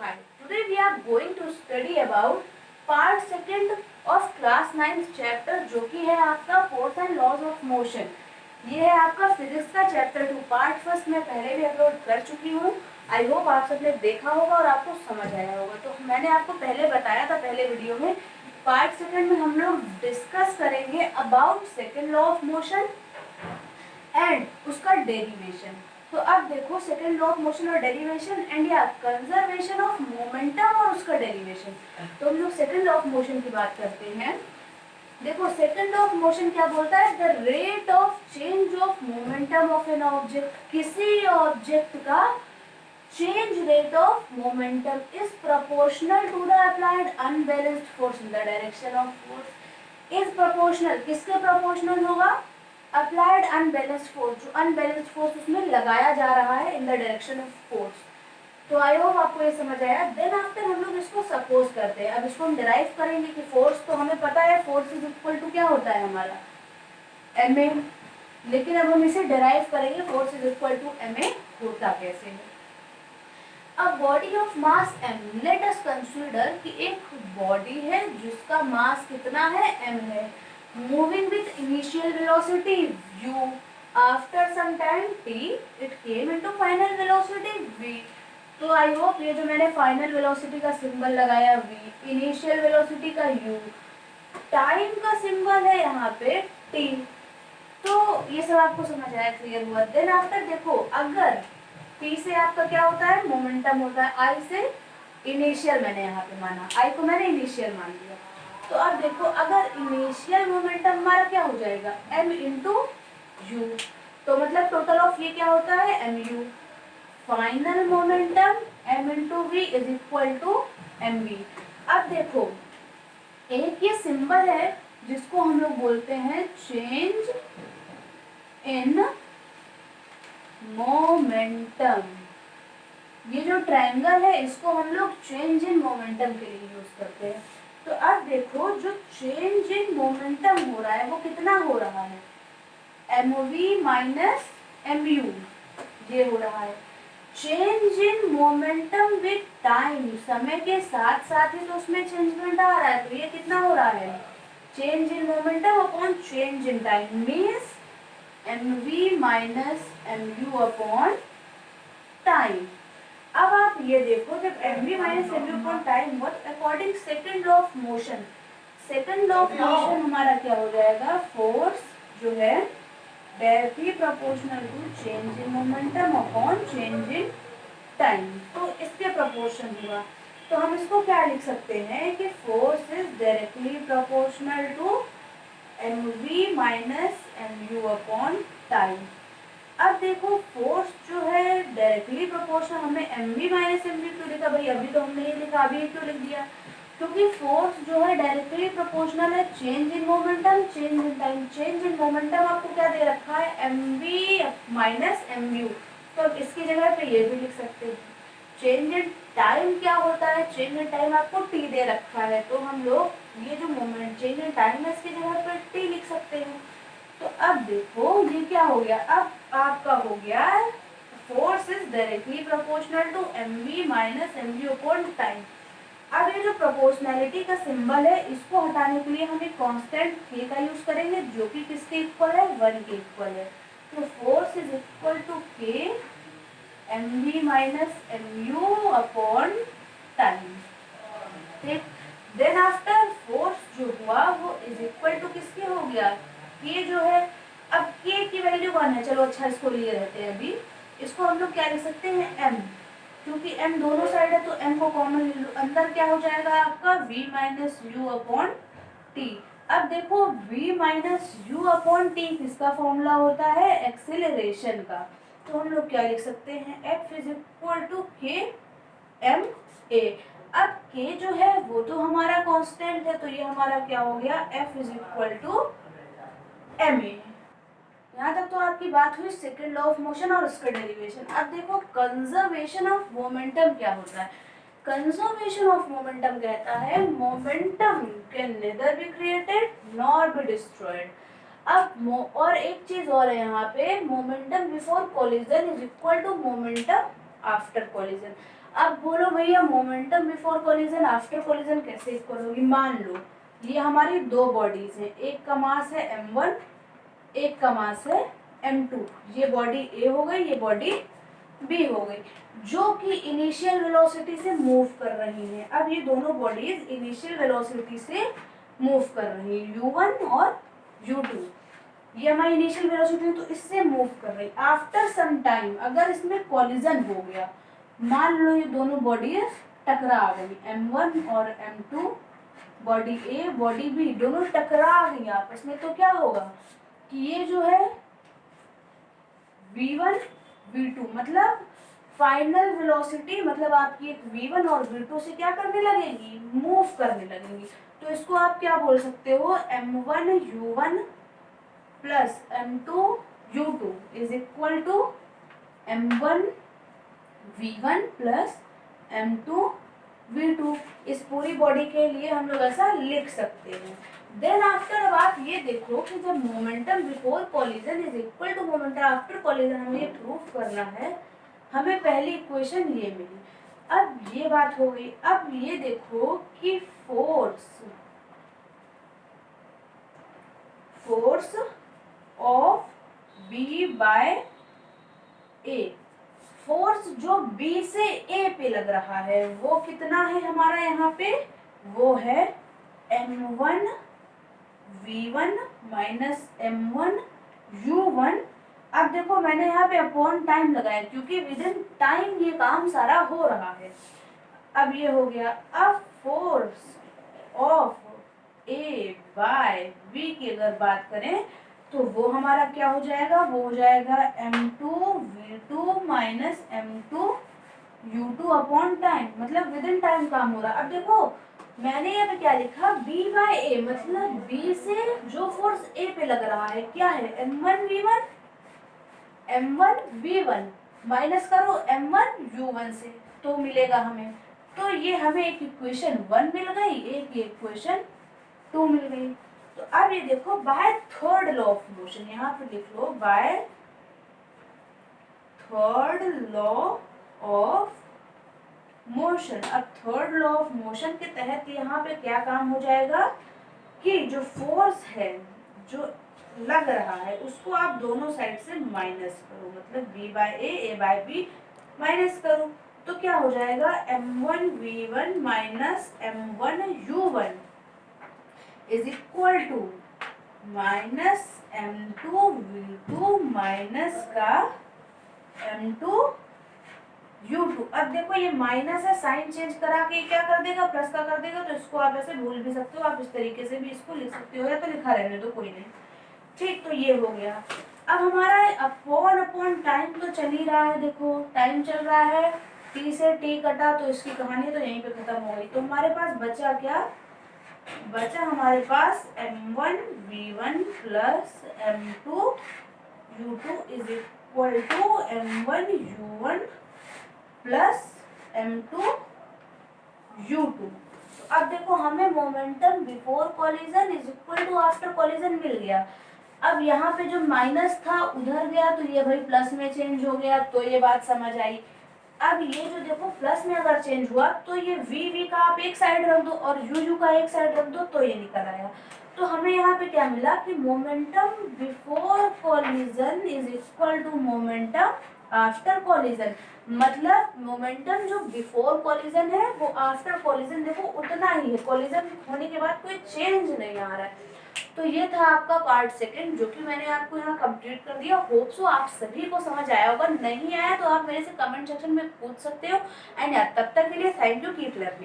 Hi, today we are going to study about part second of class 9th chapter जो कि है आपका force and laws of motion. ये है आपका फिजिक्स का चैप्टर 2। पार्ट फर्स्ट मैं पहले भी अपलोड कर चुकी हूँ। आई होप आप सबने देखा होगा और आपको समझ आया होगा। तो मैंने आपको पहले बताया था पहले वीडियो में, पार्ट सेकंड में हम लोग डिस्कस करेंगे about second law of motion and उसका डेरिवेशन। तो अब देखो सेकंड लॉ ऑफ मोशन और डेरिवेशन एंड या कंजर्वेशन ऑफ मोमेंटम और उसका डेरिवेशन। तो हम लोग सेकंड लॉ ऑफ मोशन की बात करते हैं। देखो सेकंड लॉ ऑफ मोशन क्या बोलता है, the rate of change of momentum of an object. किसी ऑब्जेक्ट का change rate of momentum is proportional to the applied unbalanced force in the direction of force. Is proportional, किसके proportional होगा? Applied unbalanced force, जो unbalanced force उसमें लगाया जा रहा है in the direction of force. तो आई होप आपको ये समझ आया। देन आफ्टर हम लोग इसको सपोज करते हैं। अब इसको हम डिराइव करेंगे कि फोर्स तो हमें पता है, फोर्स इज इक्वल टू क्या होता है हमारा, एम ए। लेकिन अब हम इसे डिराइव करेंगे force is equal to M A होता कैसे है। अब body of mass m, let us consider कि एक बॉडी है जिसका मास कितना है, m है, moving with initial velocity u, after some time t it came into final velocity v। तो आई होप ये जो मैंने फाइनल वेलोसिटी का सिंबल लगाया v, इनिशियल वेलोसिटी का u, टाइम का सिंबल है यहाँ पे t, तो ये सब आपको समझ आया, क्लियर हुआ। देन आफ्टर देखो, अगर P से आपका क्या होता है, मोमेंटम होता है, I से इनिशियल मैंने यहाँ पे माना, I को मैंने इनिशियल मान लिया। तो अब देखो अगर इनिशियल मोमेंटम हमारा क्या हो जाएगा, m इंटू यू, तो मतलब टोटल ऑफ ये क्या होता है, M U. Final momentum m into V is equal to M V. अब देखो एक ये सिंबल है जिसको हम लोग बोलते हैं चेंज इन मोमेंटम। ये जो ट्रायंगल है इसको हम लोग चेंज इन मोमेंटम के लिए यूज करते हैं। तो अब देखो जो चेंज इन मोमेंटम हो रहा है वो कितना हो रहा है, M V minus M U, ये हो रहा है। Change in momentum with time, समय के साथ साथ ही तो उसमें चेंजमेंट आ रहा है, तो ये कितना हो रहा है, change in momentum upon change in time means M V minus M U upon time. अब आप ये देखो, जब M V minus M U upon time हुआ तो according second law of motion, second law of motion हमारा क्या हो जाएगा, फोर्स जो है directly proportional to change in momentum upon change in time. तो इसके प्रोपोर्शन हुआ, तो हम इसको क्या लिख सकते हैं कि force is directly proportional to M V minus M U upon time. अब देखो फोर्स जो है डायरेक्टली प्रोपोर्शनल, हमने M V minus M V क्यों लिखा भाई, अभी तो हमने ये लिखा, अभी क्यों लिख दिया, क्योंकि फोर्स जो है डायरेक्टली प्रोपोर्शनल है change in momentum change in time. Change in momentum आपको क्या दे रखा है, M V minus M U, तो अब इसकी जगह पे ये भी लिख सकते हैं। चेंज इन टाइम क्या होता है, चेंज इन टाइम आपको टी दे रखा है, तो हम लोग ये जो मोमेंट चेंज इन टाइम है इसकी जगह पर टी लिख सकते हैं। तो अब देखो ये क्या हो गया, अब आपका हो गया force is directly proportional to M V minus M V upon time. अब ये जो प्रोपोर्शनैलिटी का सिंबल है इसको हटाने के लिए हम एक कांस्टेंट के का यूज करेंगे जो कि किसके इक्वल है, 1 के इक्वल है। तो force is equal to K M V minus M U upon time, ठीक। देन आफ्टर फोर्स जो हुआ वो इज इक्वल टू किसके हो गया, के जो है। अब के की वैल्यू 1 है, चलो अच्छा इसको लिए रहते हैं अभी, इसको हम लोग क्या लिख सकते हैं, m, क्योंकि m दोनों साइड है तो m को कॉमन ले लो, अंदर क्या हो जाएगा आपका v minus you upon T. अब देखो v minus you upon T किसका फॉर्मूला होता है, एक्सेलरेशन का, तो हम लोग क्या लिख सकते हैं, f is equal to K M A. अब k जो है वो तो हमारा कांस्टेंट है, तो ये हमारा क्या हो गया, f is equal to M A. यहाँ तक तो आपकी बात हुई सेकेंड लॉ ऑफ मोशन और उसका डेरिवेशन। अब देखो कंजर्वेशन ऑफ मोमेंटम क्या होता है। कंजर्वेशन ऑफ मोमेंटम कहता है momentum can neither be created nor be destroyed. अब और एक चीज और है यहाँ पे, momentum before collision is equal to momentum after collision. अब बोलो भैया momentum before collision after collision कैसे इक्वल होगी। मान लो ये हमारी दो बॉडीज हैं, एक का मास है m1, एक का मास है m2। ये बॉडी ए हो गई, ये बॉडी बी हो गई, जो कि इनिशियल वेलोसिटी से मूव कर रही है। अब ये दोनों बॉडीज इनिशियल वेलोसिटी से मूव कर रही है, u1 और u2। ये हमारी इनिशियल वेलोसिटी है तो इससे मूव कर रही। आफ्टर सम टाइम अगर इसमें कॉलिजन हो गया, मान लो ये दोनों बॉडीज टकरा गई, m1 और m2, body a body B दोनों टकरा गई आपस में, तो क्या होगा कि ये जो है v1 v2 मतलब फाइनल वेलोसिटी, मतलब आपकी एक v1 और v2 से क्या करने लगेगी, मूव करने लगेंगी। तो इसको आप क्या बोल सकते हो, m1 u1 plus m2 u2 is equal to m1 v1 plus m2 v2। इस पूरी बॉडी के लिए हम लोग ऐसा लिख सकते हैं। देन आफ्टर अब आप ये देखो कि जब momentum before collision is equal to momentum after collision, हमें ये प्रूफ करना है, हमें पहली इक्वेशन ये मिली। अब ये बात हो गई। अब ये देखो कि force of B by A, force जो बी से ए पे लग रहा है वो कितना है हमारा यहाँ पे, वो है m1 v1 minus m1 u1। अब देखो मैंने यहाँ पे अपॉन टाइम लगाया क्योंकि विद इन टाइम ये काम सारा हो रहा है। अब ये हो गया। अब force of A by B की अगर बात करें तो वो हमारा क्या हो जाएगा, वो हो जाएगा m2 v2 minus m2 u2 upon time, मतलब विद इन टाइम काम हो रहा। अब देखो मैंने यहाँ पे क्या लिखा, b बाय ए, मतलब b से जो फोर्स a पे लग रहा है क्या है, m1 v1 माइनस करो m1 u1 से, तो मिलेगा हमें। तो ये हमें एक इक्वेशन 1 मिल गई, एक इक्वेशन 2 मिल गई। तो अब ये देखो by third law of motion, यहाँ पे लिख लो by third law of motion. अब थर्ड लॉ ऑफ मोशन के तहत यहाँ पे क्या काम हो जाएगा कि जो फोर्स है जो लग रहा है उसको आप दोनों साइड से माइनस करो, मतलब b by A by B minus करो, तो क्या हो जाएगा m1 v1 minus m1 u1 is equal to minus m2 v2 minus का m2 u2। अब देखो ये माइनस है, साइन चेंज करा के क्या कर देगा, प्लस का कर देगा, तो इसको आप ऐसे भूल भी सकते हो, आप इस तरीके से भी इसको लिख सकते हो, या तो लिखा रहने दो कोई नहीं। ठीक, तो ये हो गया। अब हमारा अपॉन टाइम तो चल ही रहा है, देखो टाइम चल रहा है, t से t कटा तो इसकी कहानी तो यहीं पे खत्म हो गई। तो हमारे पास बचा क्या, बचा हमारे पास m1 v1 plus m2 u2 is equal to m1 u1 plus m2 u2। तो अब देखो हमें momentum before collision is equal to after collision मिल गया। अब यहाँ पे जो माइनस था उधर गया तो ये भाई प्लस में चेंज हो गया, तो ये बात समझ आई। अब ये जो देखो प्लस में अगर चेंज हुआ तो ये v का आप एक साइड रख दो और u का एक साइड रख दो, तो ये निकल आया। तो हमें यहाँ पे क्या मिला कि momentum before collision is equal to momentum after collision, मतलब मोमेंटम जो बिफोर कॉलिजन है वो आफ्टर कॉलिजन देखो उतना ही है, कॉलिजन होने के बाद कोई चेंज नहीं आ रहा है। तो ये था आपका पार्ट सेकंड, जो कि मैंने आपको यहाँ कंप्लीट कर दिया। होप सो आप सभी को समझ आया होगा, नहीं आया तो आप मेरे से कमेंट सेक्शन में पूछ सकते हो। एंड तब तक के लिए थैंक यू, कीप लर्निंग।